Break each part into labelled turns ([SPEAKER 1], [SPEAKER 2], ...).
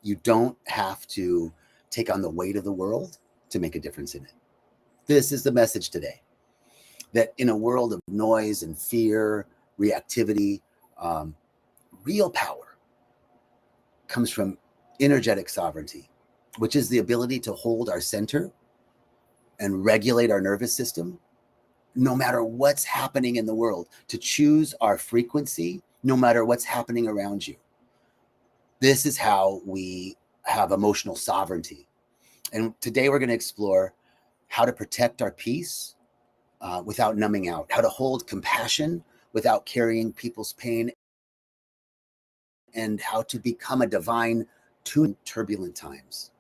[SPEAKER 1] You don't have to take on the weight of the world to make a difference in it. This is the message today, that in a world of noise and fear, reactivity, real power comes from energetic sovereignty, which is the ability to hold our center and regulate our nervous system no matter what's happening in the world, to choose our frequency no matter what's happening around you. This is how we have emotional sovereignty. And today we're going to explore how to protect our peace without numbing out, how to hold compassion without carrying people's pain, and how to become a divine tune in turbulent times.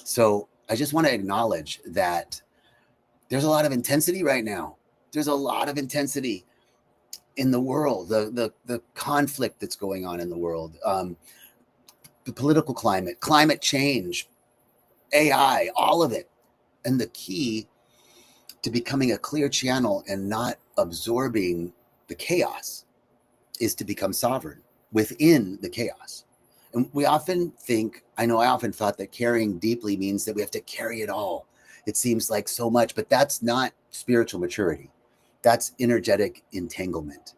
[SPEAKER 1] So I just want to acknowledge that there's a lot of intensity right now. There's a lot of intensity in the world, the conflict that's going on in the world, the political climate change, AI, all of it. And the key to becoming a clear channel and not absorbing the chaos is to become sovereign within the chaos. And we often think, I often thought that caring deeply means that we have to carry it all. It seems like so much, but that's not spiritual maturity. That's energetic entanglement.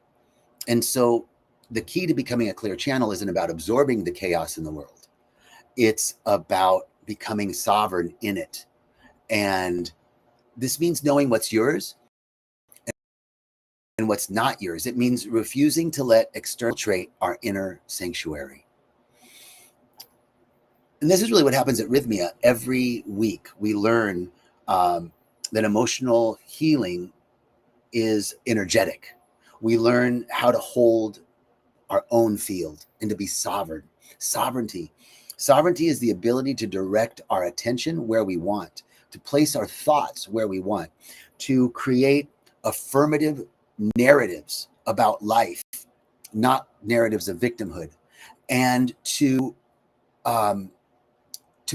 [SPEAKER 1] And so the key to becoming a clear channel isn't about absorbing the chaos in the world. It's about becoming sovereign in it. And this means knowing what's yours and what's not yours. It means refusing to let external trait our inner sanctuary. And this is really what happens at Rythmia. Every week we learn that emotional healing is energetic. We learn how to hold our own field and to be sovereign. Sovereignty is the ability to direct our attention where we want, to place our thoughts where we want, to create affirmative narratives about life, not narratives of victimhood, and to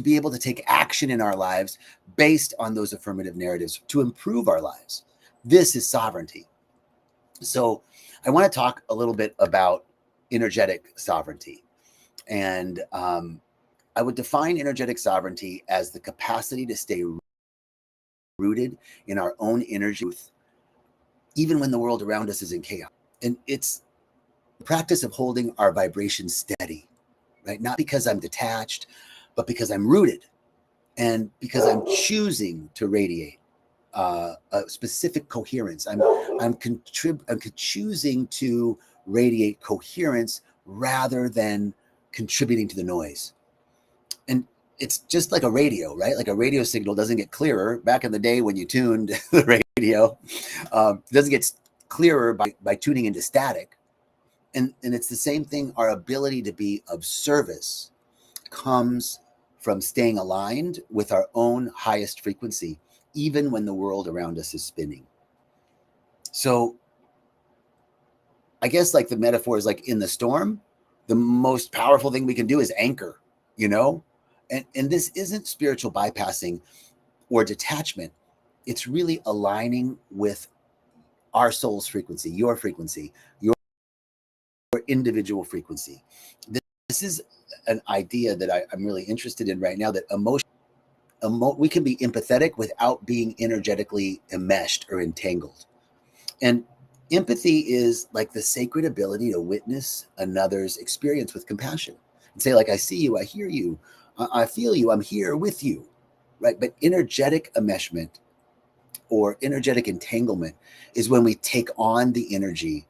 [SPEAKER 1] be able to take action in our lives based on those affirmative narratives to improve our lives. This is sovereignty. So I want to talk a little bit about energetic sovereignty. And I would define energetic sovereignty as the capacity to stay rooted in our own energy, even when the world around us is in chaos. And it's the practice of holding our vibration steady, right? Not because I'm detached, but because I'm rooted and because I'm choosing to radiate a specific coherence. I'm choosing to radiate coherence rather than contributing to the noise. And it's just like a radio, right? Like a radio signal doesn't get clearer. Back in the day when you tuned the radio, it doesn't get clearer by tuning into static. And it's the same thing. Our ability to be of service comes from staying aligned with our own highest frequency, even when the world around us is spinning. So I guess like the metaphor is like in the storm, the most powerful thing we can do is anchor, And this isn't spiritual bypassing or detachment. It's really aligning with our soul's frequency, your individual frequency. This is an idea that I'm really interested in right now, that we can be empathetic without being energetically enmeshed or entangled. And empathy is like the sacred ability to witness another's experience with compassion and say, like, I see you, I hear you, I feel you, I'm here with you, right? But energetic enmeshment or energetic entanglement is when we take on the energy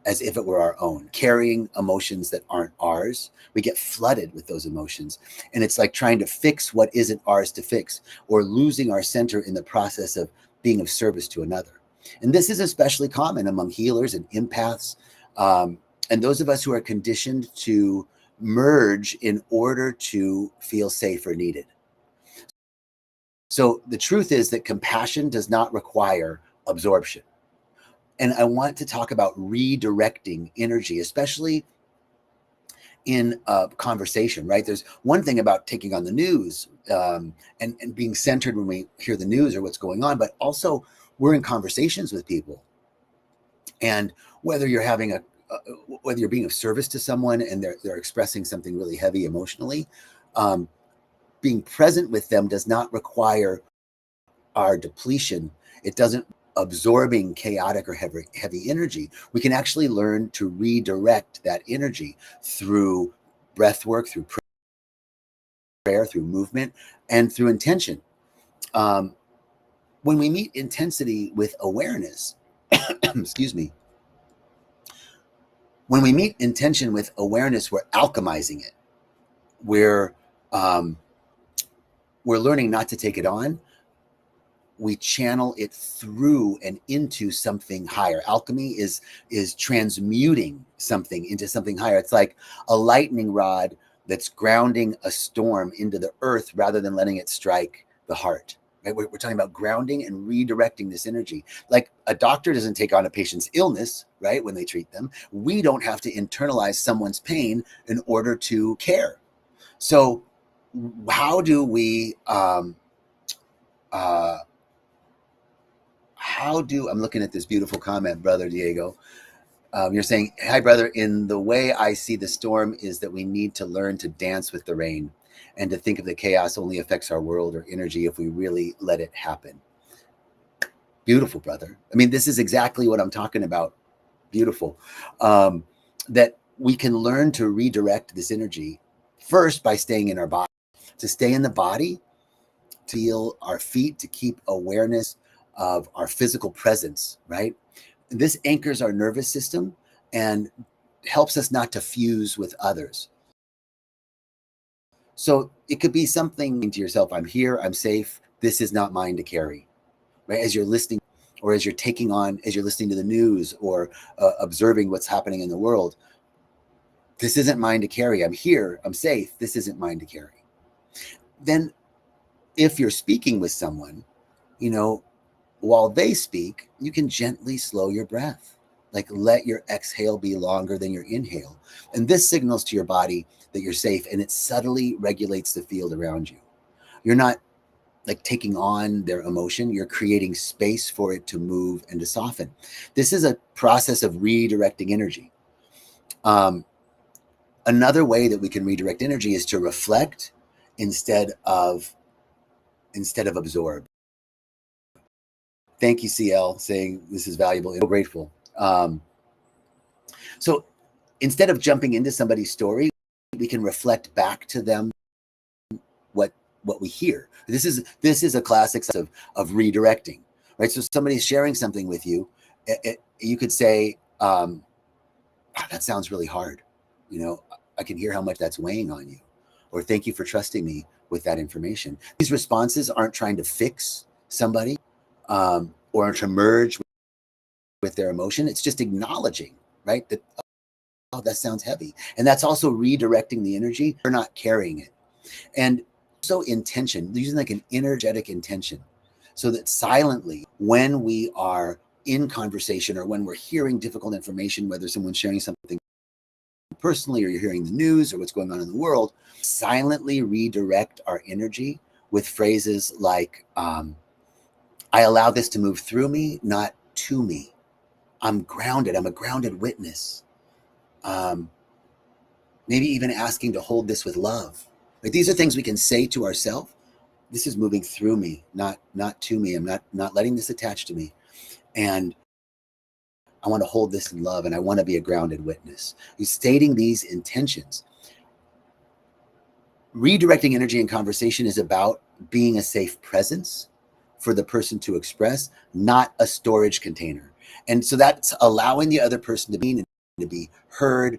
[SPEAKER 1] as if it were our own, carrying emotions that aren't ours. We get flooded with those emotions. And it's like trying to fix what isn't ours to fix, or losing our center in the process of being of service to another. And this is especially common among healers and empaths, and those of us who are conditioned to merge in order to feel safe or needed. So the truth is that compassion does not require absorption. And I want to talk about redirecting energy, especially in a conversation, right? There's one thing about taking on the news and being centered when we hear the news or what's going on, but also we're in conversations with people. And whether you're having whether you're being of service to someone and they're expressing something really heavy emotionally, Being present with them does not require our depletion. It doesn't absorbing chaotic or heavy energy. We can actually learn to redirect that energy through breath work, through prayer, through movement, and through intention. When we meet intensity with awareness, excuse me, when we meet intention with awareness, we're alchemizing it. We're learning not to take it on. We channel it through and into something higher. Alchemy is transmuting something into something higher. It's like a lightning rod that's grounding a storm into the earth rather than letting it strike the heart. Right? We're talking about grounding and redirecting this energy. Like a doctor doesn't take on a patient's illness, right, when they treat them. We don't have to internalize someone's pain in order to care. So how do we I'm looking at this beautiful comment, Brother Diego. You're saying, hi, brother, in the way I see the storm is that we need to learn to dance with the rain and to think of the chaos only affects our world or energy if we really let it happen. Beautiful, brother. I mean, this is exactly what I'm talking about. Beautiful. That we can learn to redirect this energy first by staying in our body. To stay in the body, to feel our feet, to keep awareness of our physical presence, right? This anchors our nervous system and helps us not to fuse with others. So it could be something to yourself, I'm here, I'm safe, this is not mine to carry, right? As you're listening or as you're taking on, as you're listening to the news or observing what's happening in the world, this isn't mine to carry. I'm here, I'm safe, this isn't mine to carry. Then if you're speaking with someone, you know, while they speak, you can gently slow your breath. Like let your exhale be longer than your inhale. And this signals to your body that you're safe and it subtly regulates the field around you. You're not like taking on their emotion. You're creating space for it to move and to soften. This is a process of redirecting energy. Another way that we can redirect energy is to reflect instead of absorb. Thank you, CL, saying this is valuable. I'm grateful. So instead of jumping into somebody's story, we can reflect back to them what we hear. This is a classic of redirecting, right? So somebody's sharing something with you, you could say, that sounds really hard. You know, I can hear how much that's weighing on you. Or thank you for trusting me with that information. These responses aren't trying to fix somebody or to merge with their emotion. It's just acknowledging, right? That, oh, that sounds heavy. And that's also redirecting the energy. We're not carrying it. And so intention, using like an energetic intention, so that silently, when we are in conversation or when we're hearing difficult information, whether someone's sharing something personally or you're hearing the news or what's going on in the world, silently redirect our energy with phrases like, I allow this to move through me, not to me. I'm grounded. I'm a grounded witness. Maybe even asking to hold this with love. Like these are things we can say to ourselves. This is moving through me, not to me. I'm not letting this attach to me. And I want to hold this in love and I want to be a grounded witness. You're stating these intentions. Redirecting energy in conversation is about being a safe presence for the person to express, not a storage container. And so that's allowing the other person to be heard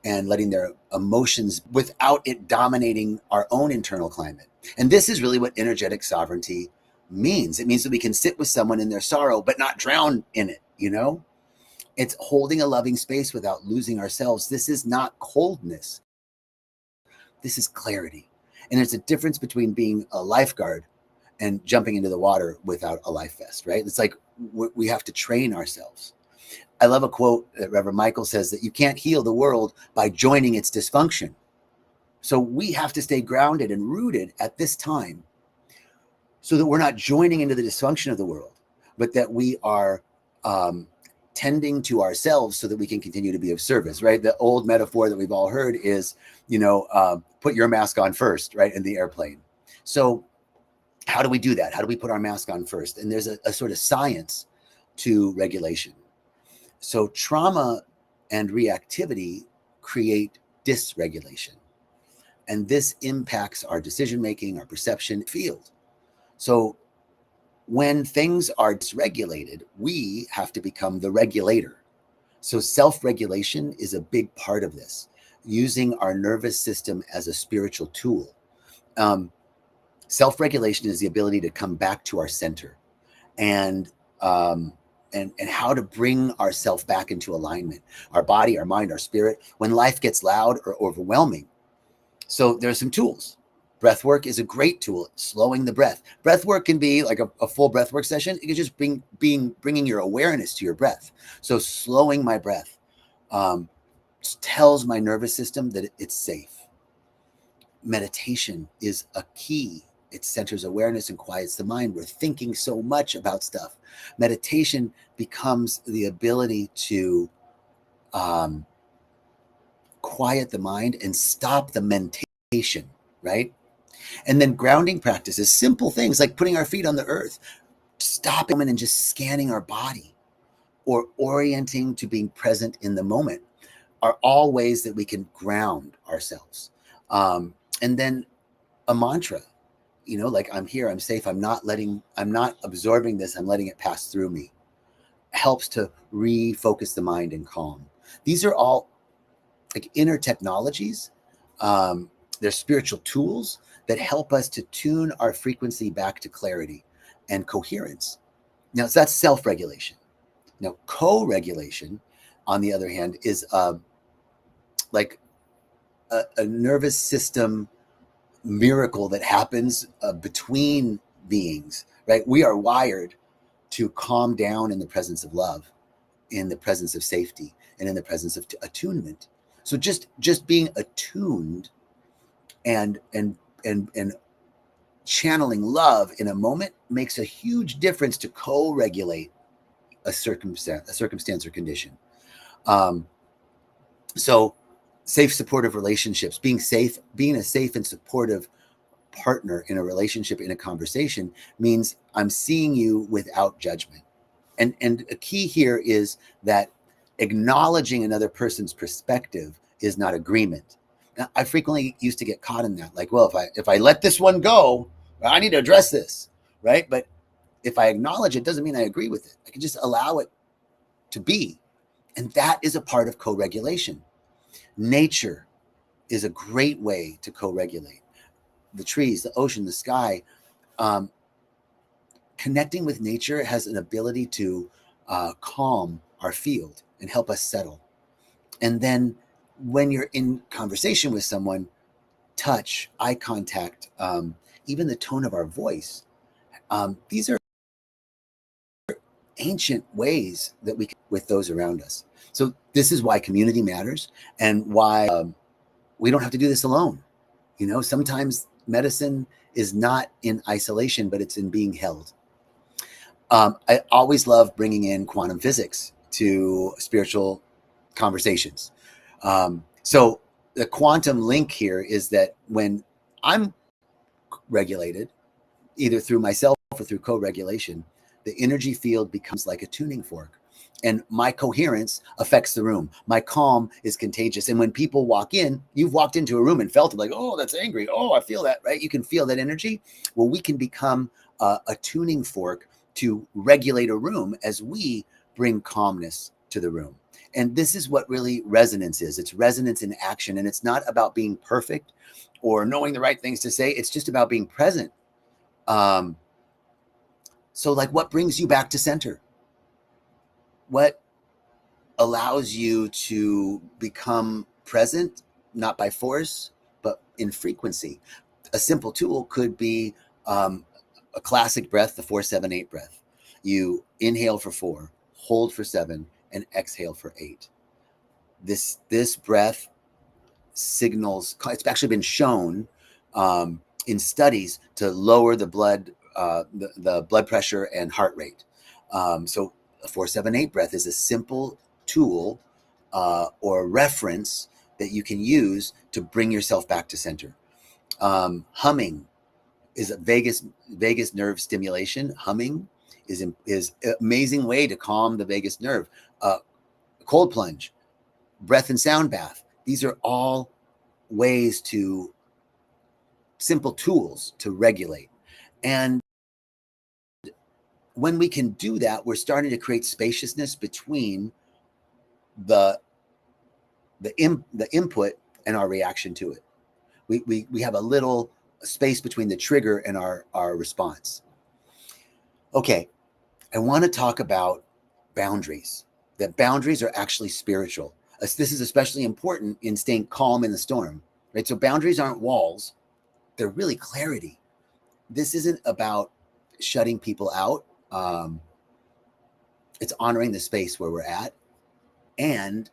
[SPEAKER 1] and letting their emotions without it dominating our own internal climate. And this is really what energetic sovereignty means. It means that we can sit with someone in their sorrow, but not drown in it, you know? It's holding a loving space without losing ourselves. This is not coldness. This is clarity. And there's a difference between being a lifeguard and jumping into the water without a life vest, right? It's like we have to train ourselves. I love a quote that Reverend Michael says that you can't heal the world by joining its dysfunction. So we have to stay grounded and rooted at this time so that we're not joining into the dysfunction of the world, but that we are tending to ourselves so that we can continue to be of service, right? The old metaphor that we've all heard is, put your mask on first, right? In the airplane. So how do we do that? How do we put our mask on first? And there's a sort of science to regulation. So trauma and reactivity create dysregulation. And this impacts our decision-making, our perception field. So when things are dysregulated, we have to become the regulator. So self-regulation is a big part of this, using our nervous system as a spiritual tool. Self-regulation is the ability to come back to our center and how to bring ourselves back into alignment, our body, our mind, our spirit, when life gets loud or overwhelming. So there's some tools. Breath work is a great tool, slowing the breath. Breath work can be like a full breath work session. It can just bringing your awareness to your breath. So slowing my breath tells my nervous system that it's safe. Meditation is a key. It centers awareness and quiets the mind. We're thinking so much about stuff. Meditation becomes the ability to quiet the mind and stop the mentation, right? And then grounding practices, simple things like putting our feet on the earth, stopping and just scanning our body, or orienting to being present in the moment, are all ways that we can ground ourselves. And then a mantra, like I'm here, I'm safe, I'm not absorbing this, I'm letting it pass through me, helps to refocus the mind and calm. These are all like inner technologies. They're spiritual tools that help us to tune our frequency back to clarity and coherence. Now, so that's self-regulation. Now, co-regulation, on the other hand, is like a nervous system miracle that happens between beings, right? We are wired to calm down in the presence of love, in the presence of safety, and in the presence of attunement. So just being attuned and channeling love in a moment makes a huge difference to co-regulate a circumstance or condition. So safe, supportive relationships, being a safe and supportive partner in a relationship, in a conversation, means I'm seeing you without judgment. And a key here is that acknowledging another person's perspective is not agreement. Now, I frequently used to get caught in that, like, well, if I let this one go, I need to address this, right? But if I acknowledge it, doesn't mean I agree with it. I can just allow it to be. And that is a part of co-regulation. Nature is a great way to co-regulate. The trees, the ocean, the sky. Connecting with nature has an ability to calm our field and help us settle. And then when you're in conversation with someone, touch, eye contact, even the tone of our voice, these are ancient ways that we can with those around us. So this is why community matters, and why we don't have to do this alone. Sometimes medicine is not in isolation, but it's in being held. I always love bringing in quantum physics to spiritual conversations. So the quantum link here is that when I'm regulated, either through myself or through co-regulation, the energy field becomes like a tuning fork. And my coherence affects the room. My calm is contagious. And when people walk in, you've walked into a room and felt it, like, oh, that's angry. Oh, I feel that, right? You can feel that energy. Well, we can become a tuning fork to regulate a room as we bring calmness to the room. And this is what really resonance is. It's resonance in action. And it's not about being perfect or knowing the right things to say. It's just about being present. So like, what brings you back to center? What allows you to become present, not by force, but in frequency? A simple tool could be a classic breath, the 4-7-8 breath. You inhale for 4, hold for 7, and exhale for 8. This breath signals, it's actually been shown in studies to lower the blood pressure and heart rate. So a 4-7-8 breath is a simple tool or reference that you can use to bring yourself back to center. Humming is a vagus nerve stimulation. Humming is an amazing way to calm the vagus nerve. Cold plunge, breath and sound bath. These are all ways to, simple tools to regulate. And when we can do that, we're starting to create spaciousness between the input and our reaction to it. We have a little space between the trigger and our response. Okay, I want to talk about boundaries. That boundaries are actually spiritual. This is especially important in staying calm in the storm, right? So boundaries aren't walls. They're really clarity. This isn't about shutting people out. It's honoring the space where we're at and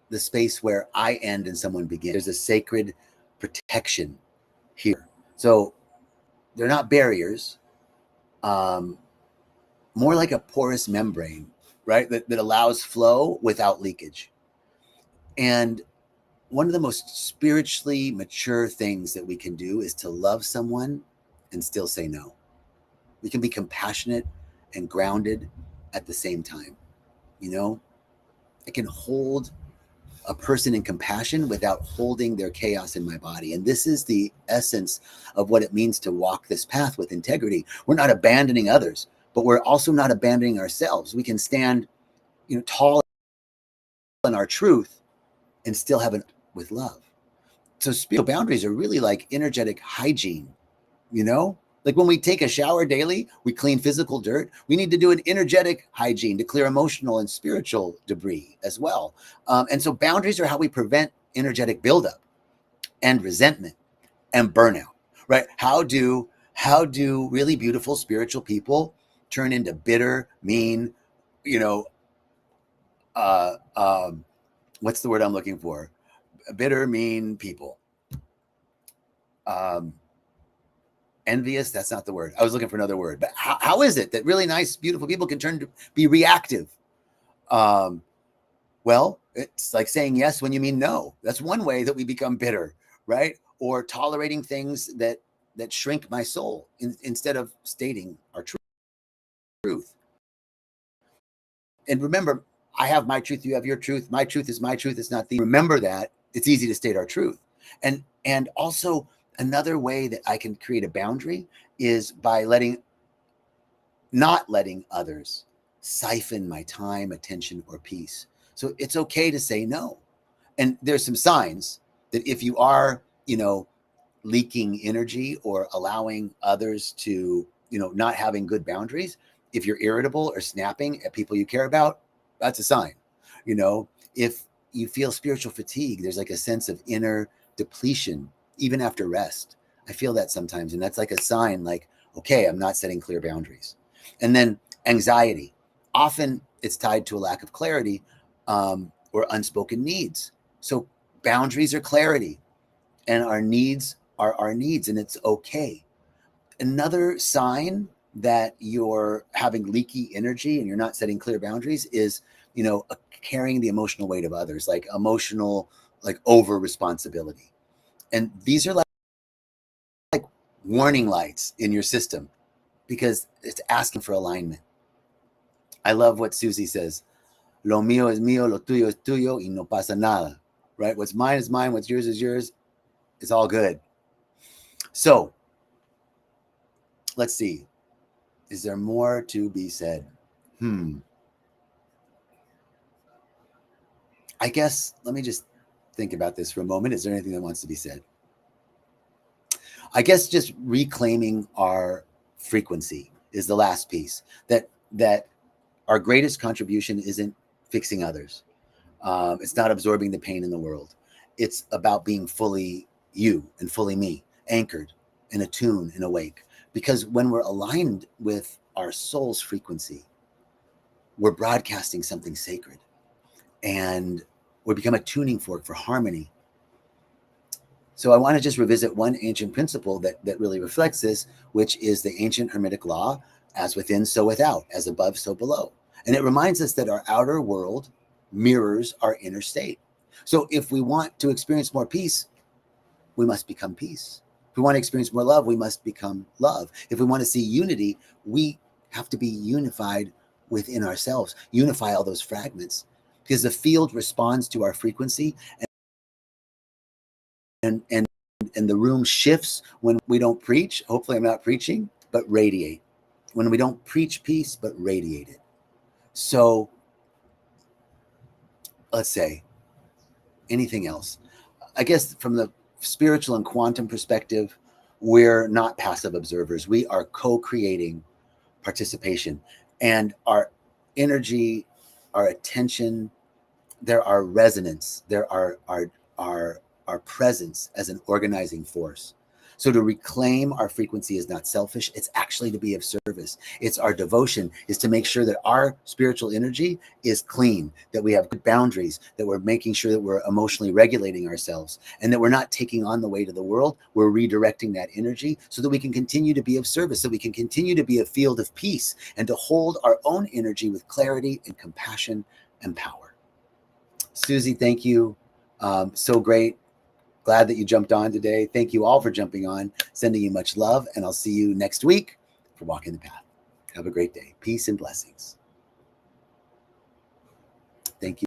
[SPEAKER 1] the space where I end and someone begins. There's a sacred protection here. So they're not barriers, more like a porous membrane, right? That allows flow without leakage. And one of the most spiritually mature things that we can do is to love someone and still say no. We can be compassionate and grounded at the same time. You know, I can hold a person in compassion without holding their chaos in my body. And this is the essence of what it means to walk this path with integrity. We're not abandoning others, but we're also not abandoning ourselves. We can stand, tall in our truth and still have it with love. So spiritual boundaries are really like energetic hygiene, Like when we take a shower daily, we clean physical dirt. We need to do an energetic hygiene to clear emotional and spiritual debris as well. And so boundaries are how we prevent energetic buildup and resentment and burnout, right? How do really beautiful spiritual people turn into bitter, mean, what's the word I'm looking for? Bitter, mean people. Envious, that's not the word. I was looking for another word. But how is it that really nice, beautiful people can turn to be reactive? Well, it's like saying yes when you mean no. That's one way that we become bitter, right? Or tolerating things that shrink my soul instead of stating our truth. And remember, I have my truth, you have your truth. My truth is my truth. It's not the. Remember that it's easy to state our truth. And also another way that I can create a boundary is by not letting others siphon my time, attention, or peace. So it's okay to say no. And there's some signs that if you are, leaking energy or allowing others to, not having good boundaries, if you're irritable or snapping at people you care about, that's a sign. If you feel spiritual fatigue, there's like a sense of inner depletion, even after rest. I feel that sometimes. And that's like a sign like, okay, I'm not setting clear boundaries. And then anxiety. Often it's tied to a lack of clarity or unspoken needs. So boundaries are clarity and our needs are our needs, and it's okay. Another sign that you're having leaky energy and you're not setting clear boundaries is, carrying the emotional weight of others, like emotional, like over responsibility. And these are like warning lights in your system because it's asking for alignment. I love what Susie says. Lo mío es mío, lo tuyo es tuyo, y no pasa nada. Right? What's mine is mine, what's yours is yours. It's all good. So let's see. Is there more to be said? I guess let me just think about this for a moment. Is there anything that wants to be said? I guess just reclaiming our frequency is the last piece. That our greatest contribution isn't fixing others. It's not absorbing the pain in the world. It's about being fully you and fully me, anchored and attuned and awake. Because when we're aligned with our soul's frequency, we're broadcasting something sacred. And we become a tuning fork for harmony. So I want to just revisit one ancient principle that really reflects this, which is the ancient Hermetic law, as within, so without, as above, so below. And it reminds us that our outer world mirrors our inner state. So if we want to experience more peace, we must become peace. If we want to experience more love, we must become love. If we want to see unity, we have to be unified within ourselves, unify all those fragments, because the field responds to our frequency, and the room shifts when we don't preach. Hopefully I'm not preaching, but radiate. When we don't preach peace, but radiate it. So let's say anything else. I guess from the spiritual and quantum perspective, we're not passive observers. We are co-creating participation, and our energy, our attention, there are resonance, there are our presence as an organizing force. So to reclaim our frequency is not selfish. It's actually to be of service. It's our devotion is to make sure that our spiritual energy is clean, that we have good boundaries, that we're making sure that we're emotionally regulating ourselves, and that we're not taking on the weight of the world. We're redirecting that energy so that we can continue to be of service, so we can continue to be a field of peace and to hold our own energy with clarity and compassion and power. Susie, thank you. So great. Glad that you jumped on today. Thank you all for jumping on. Sending you much love, and I'll see you next week for Walking the Path. Have a great day. Peace and blessings. Thank you.